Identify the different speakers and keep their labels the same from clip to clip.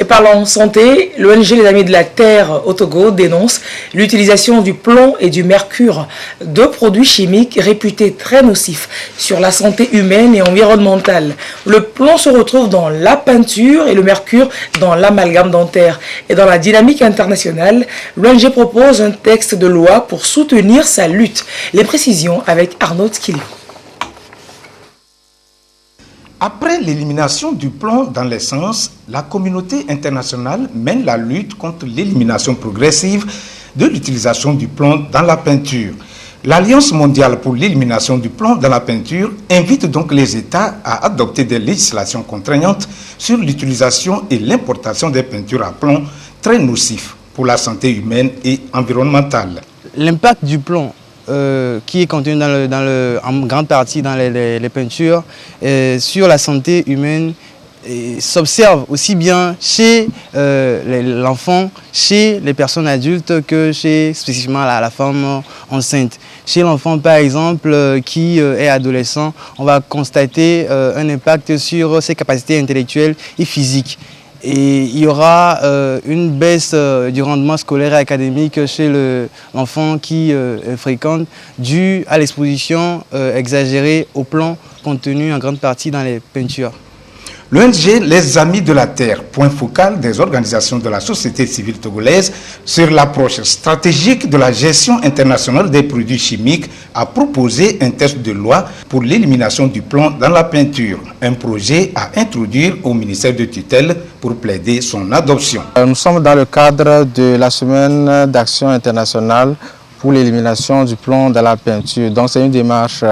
Speaker 1: Parlons santé, l'ONG Les Amis de la Terre au Togo dénonce l'utilisation du plomb et du mercure, deux produits chimiques réputés très nocifs sur la santé humaine et environnementale. Le plomb se retrouve dans la peinture et le mercure dans l'amalgame dentaire. Et dans la dynamique internationale, l'ONG propose un texte de loi pour soutenir sa lutte. Les précisions avec Arnaud Skili.
Speaker 2: Après l'élimination du plomb dans l'essence, la communauté internationale mène la lutte contre l'élimination progressive de l'utilisation du plomb dans la peinture. L'Alliance mondiale pour l'élimination du plomb dans la peinture invite donc les États à adopter des législations contraignantes sur l'utilisation et l'importation des peintures à plomb très nocifs pour la santé humaine et environnementale.
Speaker 3: L'impact du plomb qui est contenu en grande partie dans les peintures sur la santé humaine s'observe aussi bien chez l'enfant, chez les personnes adultes que chez spécifiquement la femme enceinte. Chez l'enfant par exemple qui est adolescent, on va constater un impact sur ses capacités intellectuelles et physiques. Et il y aura une baisse du rendement scolaire et académique chez l'enfant qui fréquente due à l'exposition exagérée au plomb contenu en grande partie dans les peintures.
Speaker 2: L'ONG Les Amis de la Terre, point focal des organisations de la société civile togolaise sur l'approche stratégique de la gestion internationale des produits chimiques, a proposé un texte de loi pour l'élimination du plomb dans la peinture, un projet à introduire au ministère de tutelle pour plaider son adoption.
Speaker 4: Nous sommes dans le cadre de la semaine d'action internationale pour l'élimination du plomb dans la peinture. Donc c'est une démarche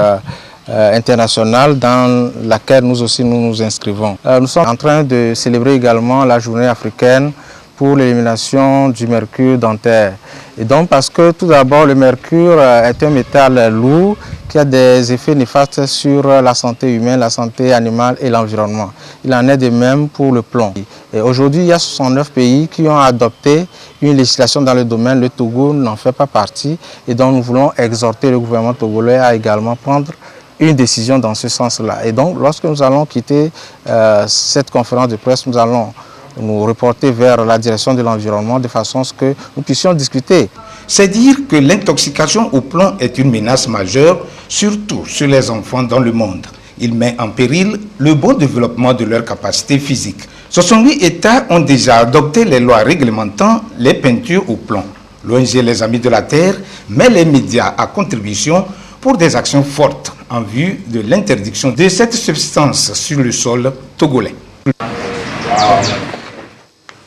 Speaker 4: internationale dans laquelle nous aussi nous inscrivons. Nous sommes en train de célébrer également la journée africaine pour l'élimination du mercure dentaire. Et donc parce que tout d'abord le mercure est un métal lourd qui a des effets néfastes sur la santé humaine, la santé animale et l'environnement. Il en est de même pour le plomb. Aujourd'hui, il y a 69 pays qui ont adopté une législation dans le domaine. Le Togo n'en fait pas partie et donc nous voulons exhorter le gouvernement togolais à également prendre une décision dans ce sens-là. Et donc, lorsque nous allons quitter cette conférence de presse, nous allons nous reporter vers la direction de l'environnement de façon à ce que nous puissions discuter.
Speaker 2: C'est dire que l'intoxication au plomb est une menace majeure, surtout sur les enfants dans le monde. Il met en péril le bon développement de leurs capacités physiques. 68 États ont déjà adopté les lois réglementant les peintures au plomb. L'ONG Les Amis de la Terre met les médias à contribution pour des actions fortes en vue de l'interdiction de cette substance sur le sol togolais.